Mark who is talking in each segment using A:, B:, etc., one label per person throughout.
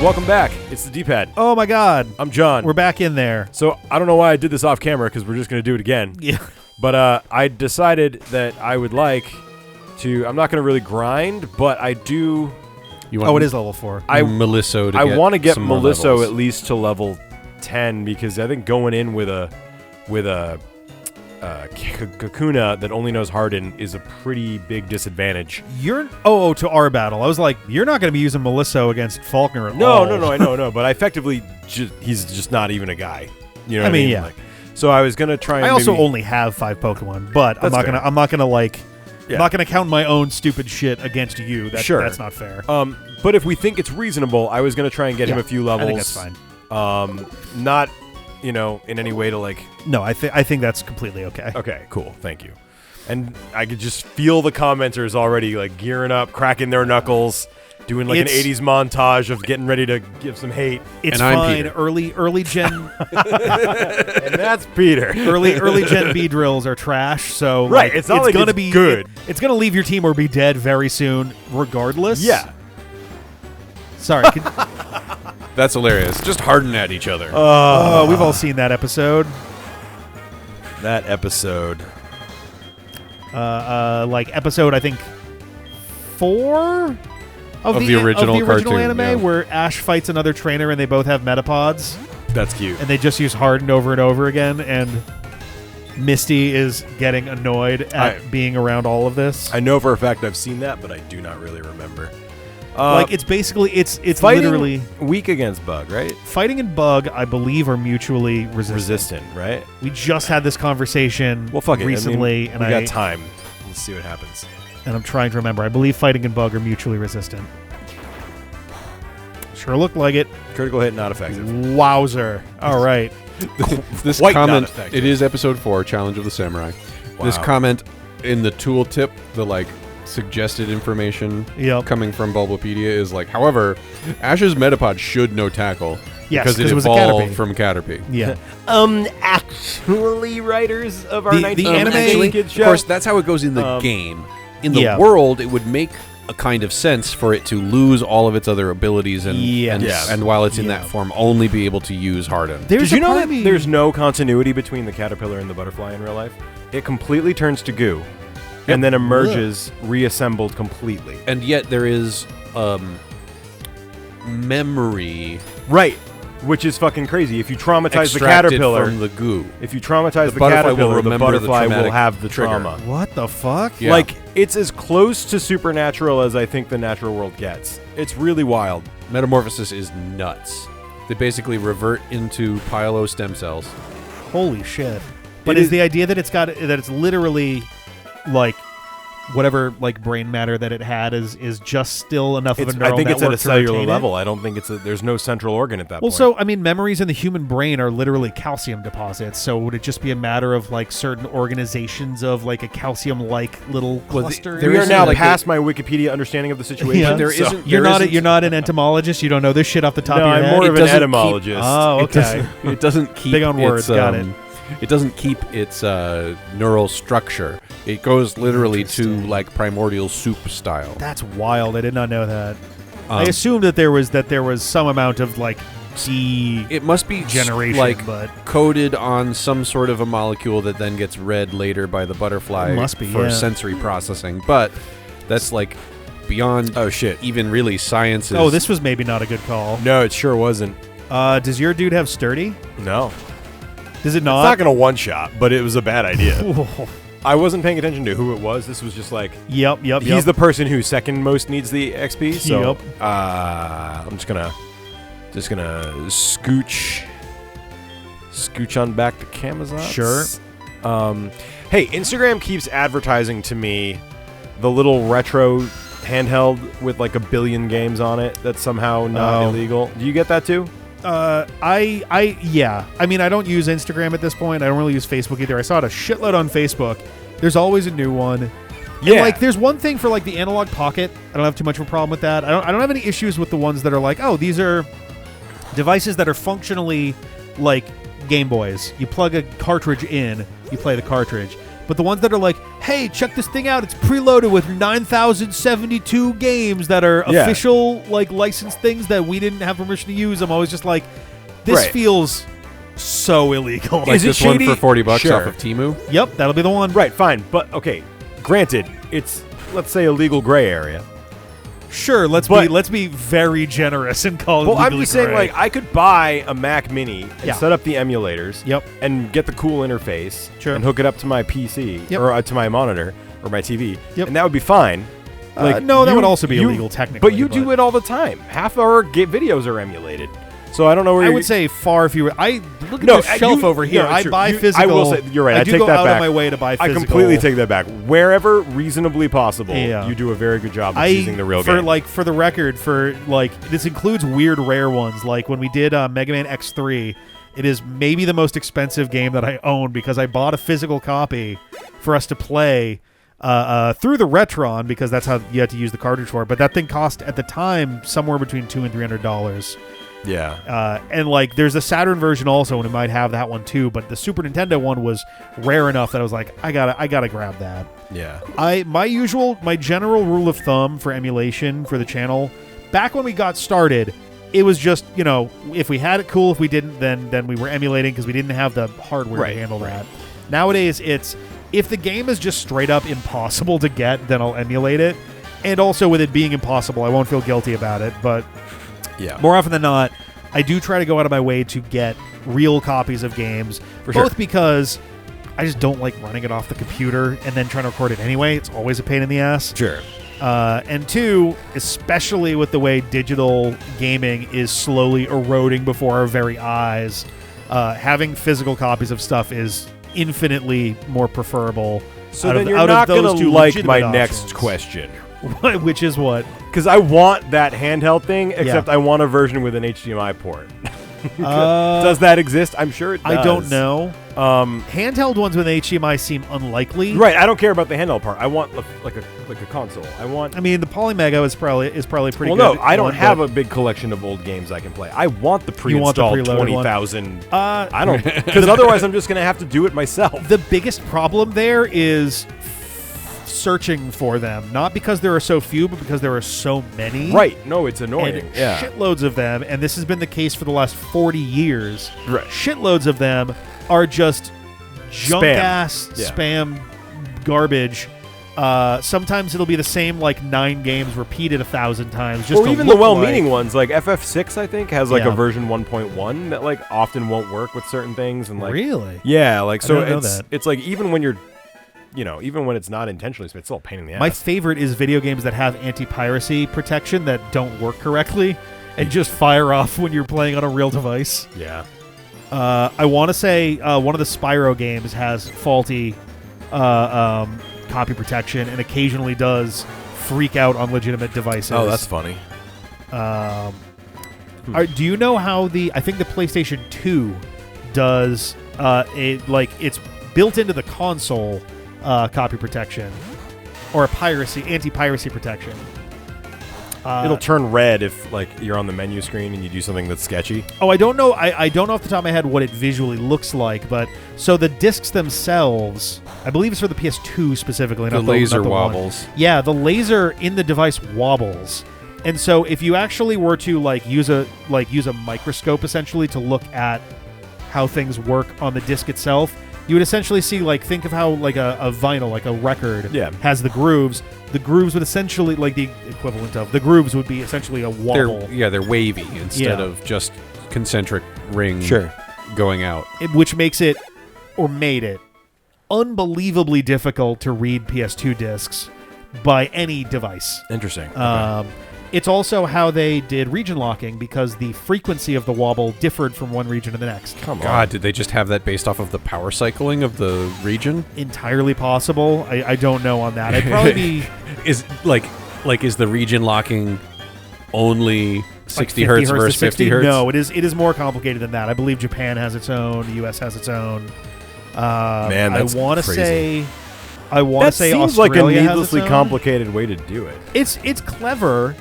A: Welcome back. It's the D-pad.
B: Oh my God.
A: I'm John.
B: We're back in there.
A: So I don't know why I did this off camera because we're just going to do it again.
B: Yeah.
A: But I decided that I would like to. I'm not going to really grind, but I do.
B: It is level 4.
A: I
C: Melisso.
A: I want to get
C: some more
A: Melisso
C: levels.
A: at least to level 10 because I think going in with a Kakuna that only knows Harden is a pretty big disadvantage.
B: You're to our battle. I was like, you're not going to be using Melisso against Faulkner at
A: No,
B: all.
A: I know, but I effectively he's just not even a guy. You know what I mean?
B: Yeah.
A: Like, so I was gonna try. And
B: I also
A: maybe,
B: only have 5 Pokemon, but I'm
A: That's
B: not
A: fair.
B: gonna like.
A: Yeah.
B: I'm not gonna count my own stupid shit against you.
A: Sure.
B: That's not fair.
A: But if we think it's reasonable, I was gonna try and get him a few levels.
B: I think that's fine.
A: Not, in any way to like.
B: No, I think that's completely okay.
A: Okay, cool. Thank you. And I could just feel the commenters already like gearing up, cracking their knuckles, doing like an 80s montage of getting ready to give some hate.
B: It's
C: And I'm
B: fine.
C: Peter.
B: Early gen
A: And that's Peter.
B: early gen B drills are trash. So
A: Right,
B: like,
A: it's not like
B: gonna
A: it's
B: be
A: good.
B: It's gonna leave your team or be dead very soon, regardless.
A: Yeah.
B: Sorry.
C: That's hilarious. Just harden at each other.
B: We've all seen that episode.
A: That episode.
B: Like episode I think 4 of
C: the original cartoon,
B: anime,
C: yeah.
B: where Ash fights another trainer and they both have metapods,
A: That's cute.
B: and they just use Hardened over and over again, and Misty is getting annoyed at being around all of this.
A: I know for a fact I've seen that, but I do not really remember.
B: Like it's basically it's
A: fighting
B: literally
A: weak against Bug, right?
B: Fighting and Bug, I believe, are mutually resistant.
A: Resistant, right?
B: We just had this conversation
A: Well, fuck it.
B: recently,
A: we got time. Let's see what happens.
B: And I'm trying to remember. I believe Fighting and Bug are mutually resistant. Sure looked like it.
A: Critical hit not effective.
B: Wowzer. All right.
C: This
A: Quite not
C: comment,
A: effective.
C: it is episode 4, Challenge of the Samurai. This
A: Wow.
C: comment in the tooltip, the like suggested information
B: Yep.
C: coming from Bulbapedia is like, however, Ash's Metapod should know Tackle
B: Yes,
C: because
B: 'cause
C: it
B: it was a
C: evolved
B: Caterpie.
C: from Caterpie.
B: Yeah.
A: Actually, writers of our
B: The
A: 19
B: anime-
C: Actually,
A: kid
C: of
A: show.
C: course, that's how it goes in the game. In the
B: yeah.
C: world, it would make a kind of sense for it to lose all of its other abilities and
B: Yes.
C: and while it's in
B: Yeah.
C: that form, only be able to use Harden.
B: There's
A: Did you
B: a
A: know
B: part
A: that
B: of me-
A: there's no continuity between the caterpillar and the butterfly in real life? It completely turns to goo and then emerges reassembled completely.
C: And yet there is memory
A: Right. Which is fucking crazy. If you traumatize the
C: extracted
A: caterpillar,
C: from the goo.
A: if you traumatize the
C: butterfly will
A: caterpillar, the
C: remember the
A: butterfly will
C: traumatic
A: have the
C: trigger.
A: trauma.
B: What the fuck?
C: Yeah.
A: Like, it's as close to supernatural as I think the natural world gets. It's really wild.
C: Metamorphosis is nuts. They basically revert into pylo stem cells.
B: Holy shit. But
A: It
B: is
A: is-
B: the idea that it's literally like whatever like brain matter that it had is just still enough of a neural
A: I think it's at
B: network
A: a
B: to
A: cellular
B: retain it?
A: level. I don't think there's no central organ at that
B: Well,
A: point.
B: so I mean, memories in the human brain are literally calcium deposits. So would it just be a matter of like certain organizations of like a calcium-like little cluster?
A: we are
C: isn't
A: now
C: like
A: past my Wikipedia understanding of the situation.
B: Yeah.
C: There
A: so-
C: isn't.
B: You're
C: there
B: not
C: isn't-
B: you're not an entomologist. You don't know this shit off the top
A: No,
B: of your
A: I'm
B: head.
A: more of
C: It
A: an
C: doesn't keep-
A: etymologist.
B: Oh,
C: It
B: okay.
C: doesn't, it doesn't keep
B: Big on words,
C: its,
B: got it.
C: It doesn't keep its neural structure. It goes literally to
B: Interesting.
C: like primordial soup style.
B: That's wild. I did not know that. I assumed that there was some amount of like
C: It must be
B: generation,
C: like
B: but
C: coated on some sort of a molecule that then gets read later by the butterfly
B: It must be,
C: for
B: yeah.
C: sensory processing. But that's like beyond
A: Oh, shit.
C: even really science's.
B: oh, this was maybe not a good call.
A: No, it sure wasn't.
B: Does your dude have sturdy?
A: No.
B: Does it
A: It's
B: not?
A: not going to one-shot, but it was a bad idea. I wasn't paying attention to who it was. This was just like,
B: Yep.
A: he's the person who second most needs the XP. So
B: Yep.
A: I'm just gonna scooch on back to Camazotz.
B: Sure.
A: Hey, Instagram keeps advertising to me the little retro handheld with like 1 billion games on it that's somehow not illegal. Do you get that too?
B: Yeah. I mean, I don't use Instagram at this point. I don't really use Facebook either. I saw it a shitload on Facebook. There's always a new one.
A: Yeah.
B: And, like, there's one thing for like the analog pocket. I don't have too much of a problem with that. I don't have any issues with the ones that are like, oh, these are devices that are functionally like Game Boys. You plug a cartridge in, you play the cartridge. But the ones that are like, hey, check this thing out. It's preloaded with 9,072 games that are official, like, licensed things that we didn't have permission to use. I'm always just like, this feels so illegal.
C: Like this
A: shady?
C: one for $40
A: Sure.
C: off of Temu?
B: Yep, that'll be the one.
A: Right, fine. But, okay, granted, it's, let's say, a legal gray area.
B: Sure, let's be very generous and call it
A: Well, I'm
B: legally
A: just saying,
B: gray.
A: like, I could buy a Mac Mini and set up the emulators.
B: Yep.
A: And get the cool interface.
B: Sure.
A: And hook it up to my PC or to my monitor or my TV.
B: Yep.
A: And that would be fine.
B: No, that would also be illegal technically.
A: But you do it all the time. Half our videos are emulated. So I don't know where
B: I would say far fewer. I look at this shelf over here. I buy physical.
A: I will say you're right.
B: I
A: I
B: do
A: take
B: go
A: that
B: out
A: back.
B: of my way to buy physical.
A: I completely take that back. Wherever reasonably possible, you do a very good job of using the real game.
B: For the record, this includes weird rare ones. Like when we did Mega Man X3, it is maybe the most expensive game that I own because I bought a physical copy for us to play through the Retron because that's how you had to use the cartridge for it. But that thing cost at the time somewhere between $200 and $300.
A: Yeah.
B: And like there's a Saturn version also, and it might have that one too, but the Super Nintendo one was rare enough that I was like, I gotta grab that.
A: Yeah.
B: My general rule of thumb for emulation for the channel, back when we got started, it was just, if we had it, cool. If we didn't, then we were emulating because we didn't have the hardware to handle that. Nowadays, it's if the game is just straight up impossible to get, then I'll emulate it. And also with it being impossible, I won't feel guilty about it, but more often than not, I do try to go out of my way to get real copies of games, both because I just don't like running it off the computer and then trying to record it anyway. It's always a pain in the ass.
A: Sure.
B: And two, especially with the way digital gaming is slowly eroding before our very eyes, having physical copies of stuff is infinitely more preferable.
A: So then you're not going to like my next question.
B: Which is what?
A: Because I want that handheld thing, except I want a version with an HDMI port. Does that exist? I'm sure it does.
B: I don't know. Handheld ones with HDMI seem unlikely.
A: Right. I don't care about the handheld part. I want like a console. I mean,
B: the Polymega is probably pretty good.
A: Well, no, I don't have a big collection of old games I can play. I want the pre-installed 20,000. I don't, because otherwise I'm just going to have to do it myself.
B: The biggest problem there is searching for them, not because there are so few, but because there are so many.
A: Right. No, it's annoying.
B: And shitloads of them, and this has been the case for the last 40 years.
A: Right.
B: Shitloads of them are just junk-ass spam garbage. Sometimes it'll be the same 9 games repeated 1,000 times. Just
A: or even the well-meaning ones, like FF6, I think, has a version 1.1 that often won't work with certain things. And
B: really?
A: Yeah, so it's like even when you're even when it's not intentionally, it's still a pain in the ass.
B: My favorite is video games that have anti-piracy protection that don't work correctly and just fire off when you're playing on a real device.
A: Yeah.
B: I want to say one of the Spyro games has faulty copy protection and occasionally does freak out on legitimate devices.
A: Oh, that's funny.
B: Do you know how I think the PlayStation 2 does it's built into the console copy protection or anti-piracy protection.
A: It'll turn red if you're on the menu screen and you do something that's sketchy.
B: Oh, I don't know. I don't know off the top of my head what it visually looks like, but so the discs themselves, I believe it's for the PS2 specifically.
C: The laser wobbles.
B: Yeah, the laser in the device wobbles, and so if you actually were to use a microscope essentially to look at how things work on the disc itself, you would essentially see think of how a vinyl, a record, has the grooves. The grooves would essentially the equivalent of the grooves would be essentially a wobble.
C: They're wavy instead of just concentric ring going out.
B: Which makes it, or made it, unbelievably difficult to read PS2 discs by any device.
A: Interesting.
B: It's also how they did region locking because the frequency of the wobble differed from one region to the next.
C: Come on. God, did they just have that based off of the power cycling of the region?
B: Entirely possible. I don't know on that. I'd probably be...
C: Is the region locking only 60 hertz versus 50 hertz?
B: No, it is more complicated than that. I believe Japan has its own. The US has its own.
A: Man, that's crazy.
B: I want to say
A: Australia seems like a needlessly complicated way to do it.
B: It's clever.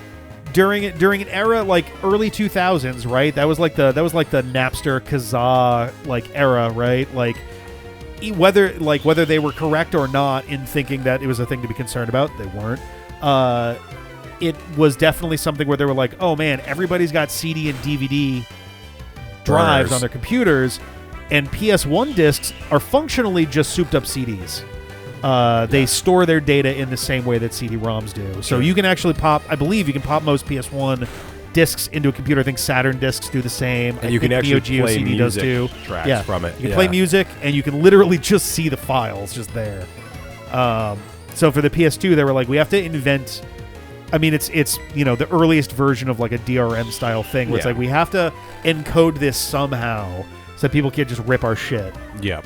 B: During an era early 2000s, right? That was like the Napster Kazaa era, right? whether they were correct or not in thinking that it was a thing to be concerned about, they weren't. It was definitely something where they were like, oh man, everybody's got CD and DVD drives on their computers, and PS1 discs are functionally just souped up CDs. They store their data in the same way that CD-ROMs do. So you can actually I believe you can pop most PS1 discs into a computer. I think Saturn discs do the same.
A: And you can actually
B: Neo Geo
A: play
B: CD does
A: music
B: too.
A: tracks from it.
B: You can play music, and you can literally just see the files just there. So for the PS2, they were like, we have to invent. I mean, it's the earliest version of like a DRM style thing. Where it's like we have to encode this somehow so that people can't just rip our shit.
C: Yeah.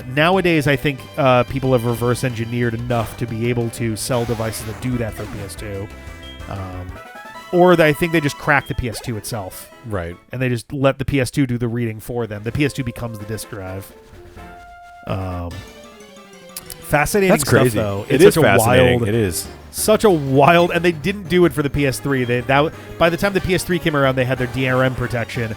B: Nowadays, I think people have reverse engineered enough to be able to sell devices that do that for PS2. Or I think they just crack the PS2 itself.
C: Right.
B: And they just let the PS2 do the reading for them. The PS2 becomes the disk drive. Fascinating
A: That's crazy.
B: stuff, though.
A: It is fascinating. It is.
B: Such a wild... And they didn't do it for the PS3. By the time the PS3 came around, they had their DRM protection,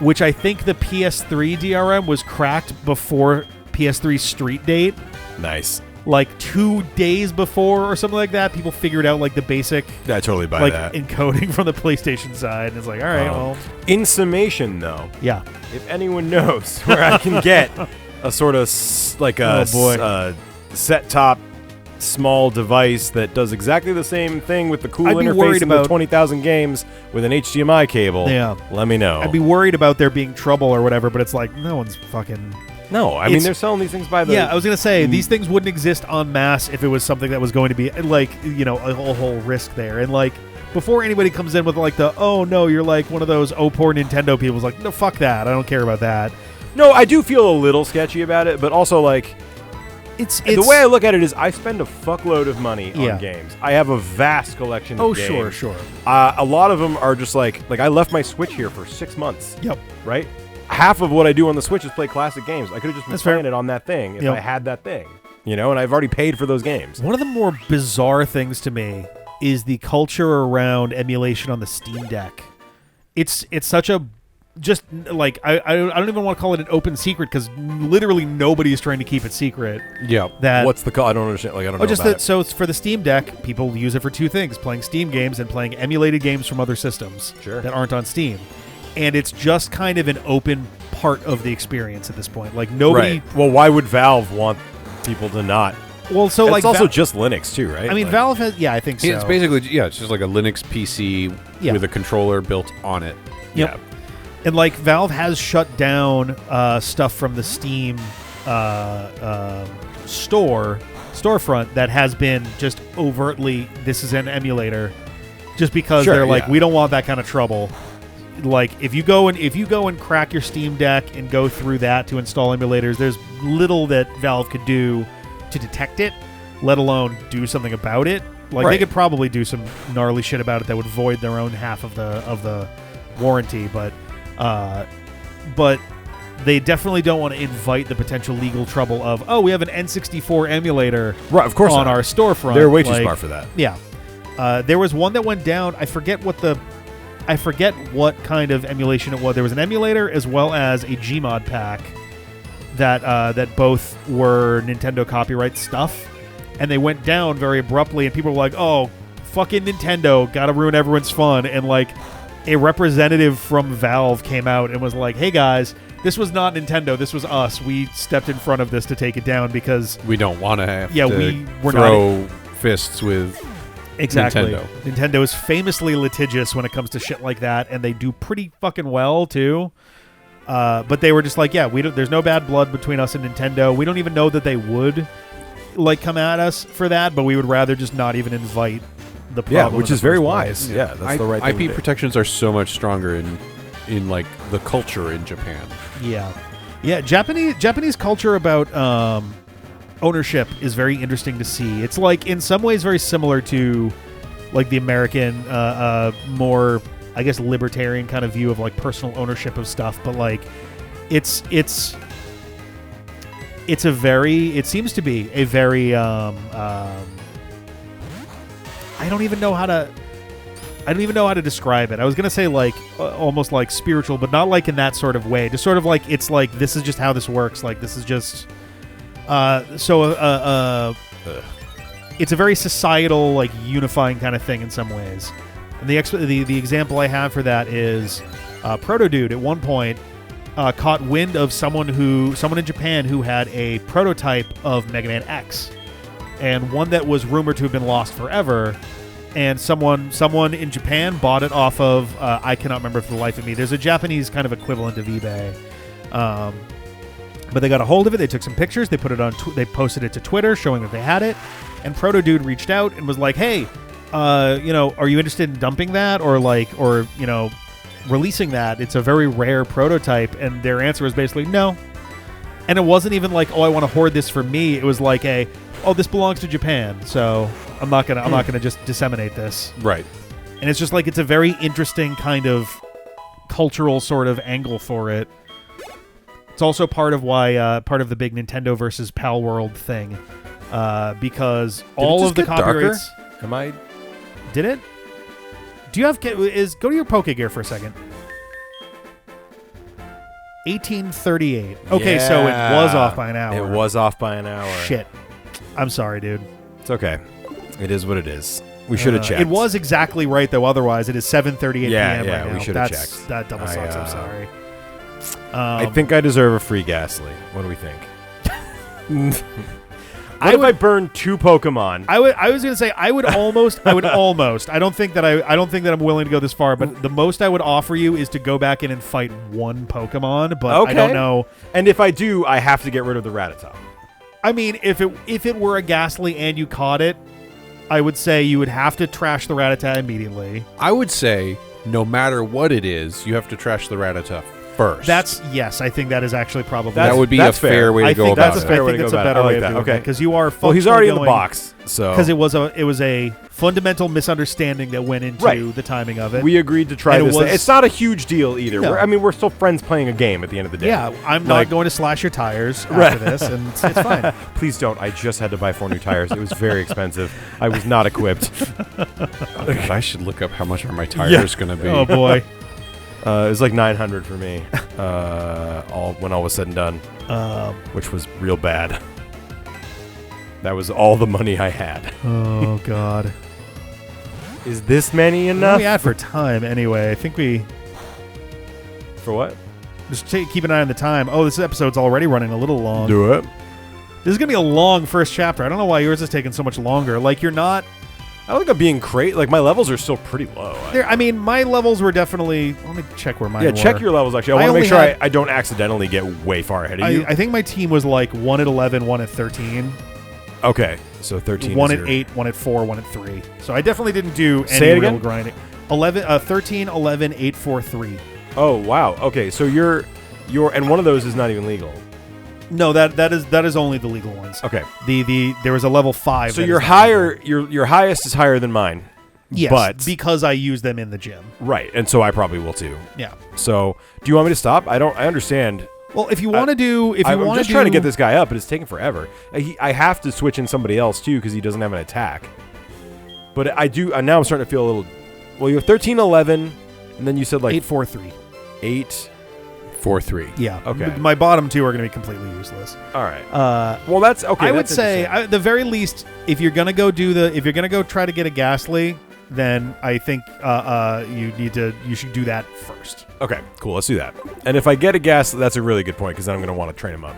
B: which I think the PS3 DRM was cracked before PS3 Street Date.
A: Nice.
B: Like 2 days before or something like that, people figured out like the basic
A: I totally buy that.
B: Encoding from the PlayStation side. And it's like, all right, well.
A: In summation, though,
B: yeah.
A: If anyone knows where I can get a sort of set-top small device that does exactly the same thing with the cool interface and the 20,000 games with an HDMI cable, let me know.
B: I'd be worried about there being trouble or whatever, but it's like, no one's fucking...
A: No, I mean, they're selling these things by the...
B: Yeah, I was going to say, these things wouldn't exist en masse if it was something that was going to be, like, a whole risk there. And, like, before anybody comes in with, like, oh, no, you're, like, one of those poor Nintendo people. It's like, no, fuck that. I don't care about that.
A: No, I do feel a little sketchy about it, but also, like...
B: It's
A: the way I look at it is I spend a fuckload of money on games. I have a vast collection of games.
B: Oh, sure.
A: A lot of them are just, like, I left my Switch here for 6 months.
B: Yep.
A: Right? Half of what I do on the Switch is play classic games. I could have just been playing it on that thing if I had that thing, and I've already paid for those games.
B: One of the more bizarre things to me is the culture around emulation on the Steam Deck. It's such a just like I don't even want to call it an open secret because literally nobody is trying to keep it secret.
C: Yeah.
A: What's the call? I don't understand. Like I don't know.
B: Just that. So it's for the Steam Deck, people use it for two things: playing Steam games and playing emulated games from other systems that aren't on Steam. And it's just kind of an open part of the experience at this point. Like nobody.
A: Right. Well, why would Valve want people to not?
B: Well, so
A: it's also just Linux too, right?
B: I mean, Valve has. Yeah, I think so.
C: It's basically it's just like a Linux PC with a controller built on it.
B: Yep. Yeah. And like Valve has shut down stuff from the Steam storefront that has been just overtly this is an emulator, just because they're like we don't want that kind of trouble. Like if you go and crack your Steam Deck and go through that to install emulators, there's little that Valve could do to detect it, let alone do something about it. Like they could probably do some gnarly shit about it that would void their own half of the warranty, but they definitely don't want to invite the potential legal trouble of we have an N64 emulator
A: of course
B: on our storefront.
A: They're way too smart for that.
B: Yeah. There was one that went down. I forget what kind of emulation it was. There was an emulator as well as a Gmod pack that both were Nintendo copyright stuff, and they went down very abruptly, and people were like, "Oh, fucking Nintendo, gotta ruin everyone's fun." And like a representative from Valve came out and was like, "Hey guys, this was not Nintendo. This was us. We stepped in front of this to take it down because
C: we don't want to have
B: we were
C: throw fists with."
B: Exactly. Nintendo is famously litigious when it comes to shit like that, and they do pretty fucking well too. But they were just like, there's no bad blood between us and Nintendo. We don't even know that they would like come at us for that, but we would rather just not even invite the problem.
A: Yeah, which is very wise. Yeah, that's the right thing to do.
C: IP protections are so much stronger in like the culture in Japan.
B: Yeah. Japanese culture about ownership is very interesting to see. It's like in some ways very similar to like the American more I guess libertarian kind of view of like personal ownership of stuff, but like it seems to be a very I don't even know how to describe it. I was going to say like almost like spiritual, but not like in that sort of way. Just sort of like it's like this is just how this works. Like this is just It's a very societal, like unifying kind of thing in some ways. And the example I have for that is Protodude at one point caught wind of someone in Japan who had a prototype of Mega Man X, and one that was rumored to have been lost forever. And someone in Japan bought it off of I cannot remember for the life of me. There's a Japanese kind of equivalent of eBay, but they got a hold of it. They took some pictures. They put it on. They posted it to Twitter, showing that they had it. And Protodude reached out and was like, "Hey, are you interested in dumping that or releasing that? It's a very rare prototype." And their answer was basically no. And it wasn't even like, "Oh, I want to hoard this for me." It was like "Oh, this belongs to Japan, so I'm not gonna just disseminate this."
A: Right.
B: And it's just like it's a very interesting kind of cultural sort of angle for it. It's also part of why part of the big Nintendo versus Pal World thing, because all of the copyrights.
A: Am I?
B: Did it? Do you have? Go to your Pokegear for a second. 1838. Okay, so it was off by an hour.
A: It was off by an hour.
B: Shit. I'm sorry, dude.
A: It's okay. It is what it is. We should have checked.
B: It was exactly right, though. Otherwise, it is 7:38 p.m.
A: Yeah,
B: right now.
A: We should have checked.
B: That double sucks. I'm sorry.
A: I think I deserve a free Ghastly. What do we think? What if I burn 2 Pokemon?
B: I was gonna say I would almost. I don't think that I'm willing to go this far, but the most I would offer you is to go back in and fight 1 Pokemon. But
A: okay.
B: I don't know.
A: And if I do, I have to get rid of the Rattata.
B: I mean, if it were a Ghastly and you caught it, I would say you would have to trash the Rattata immediately.
C: I would say no matter what it is, you have to trash the Rattata first.
B: Yes, I think that is actually probably
C: that would be a fair way to go about it.
B: I think that's a better way of doing it. Because you are
A: he's already in the box, so
B: because it was a fundamental misunderstanding that went into the timing of it.
A: We agreed to try this. It's not a huge deal either.
B: No.
A: We're still friends playing a game at the end of the day.
B: Yeah, I'm not going to slash your tires after this, and it's fine.
A: Please don't. I just had to buy 4 new tires. It was very expensive. I was not equipped.
C: I should look up how much are my tires going to be.
B: Oh boy.
A: It was like 900 for me, when all was said and done, which was real bad. That was all the money I had.
B: Oh God.
A: Is this many enough?
B: What are we at for time anyway? I think we.
A: For what?
B: Just keep an eye on the time. Oh, this episode's already running a little long.
A: Do it.
B: This is gonna be a long first chapter. I don't know why yours is taking so much longer. Like you're not.
A: I don't think I'm being crazy. Like, my levels are still pretty low.
B: I mean, my levels were definitely... Let me check where mine were.
A: Yeah, check your levels, actually. I want to make sure I don't accidentally get way far ahead of you.
B: I think my team was like 1 at 11, 1 at 13.
A: Okay, so 13
B: 1
A: is
B: at 8, 1 at 4, 1 at 3. So I definitely didn't do
A: any
B: real grinding. 13, 11, 8, 4, 3.
A: Oh, wow. Okay, so you're... And one of those is not even legal.
B: No, that is only the legal ones.
A: Okay.
B: There was a level 5.
A: So your highest is higher than mine.
B: Yes,
A: but
B: because I use them in the gym.
A: Right, and so I probably will too.
B: Yeah.
A: So, do you want me to stop? I understand.
B: Well, if you want to do,
A: I'm just trying to get this guy up, but it's taking forever. I have to switch in somebody else too because he doesn't have an attack. But I do. Now I'm starting to feel a little. Well, you have 13, 11, and then you said like
B: 8, 4, 3.
A: 8.
C: 4-3.
B: Yeah.
A: Okay.
B: My bottom 2 are going to be completely useless.
A: All right. Well, that's okay.
B: I would say, at the very least, if you're gonna go try to get a Ghastly, then I think you should do that first.
A: Okay. Cool. Let's do that. And if I get a Ghastly, that's a really good point because then I'm going to want to train him up.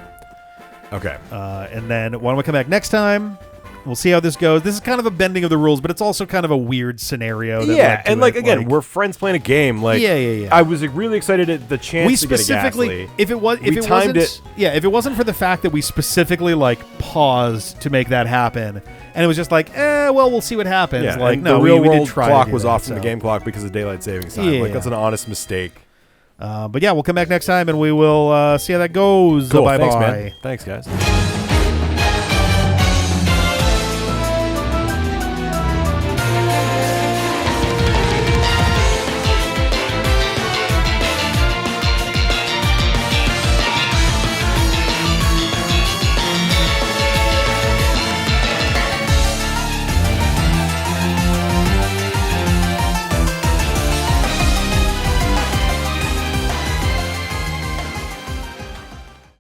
A: Okay.
B: And then why don't we come back next time? We'll see how this goes. This is kind of a bending of the rules, but it's also kind of a weird scenario. That
A: and again, we're friends playing a game. Like,
B: yeah.
A: I was really excited at the chance to get a Ghastly.
B: if it wasn't for the fact that we specifically paused to make that happen, and it was just like, we'll see what happens.
A: Yeah,
B: like,
A: no,
B: no,
A: the real
B: we
A: world
B: did try
A: clock
B: to do
A: was
B: that,
A: off from the game clock because of daylight savings time.
B: Yeah.
A: Like, that's an honest mistake.
B: But yeah, we'll come back next time and we will see how that goes.
A: Cool.
B: Bye
A: Thanks,
B: bye.
A: man. Thanks, guys.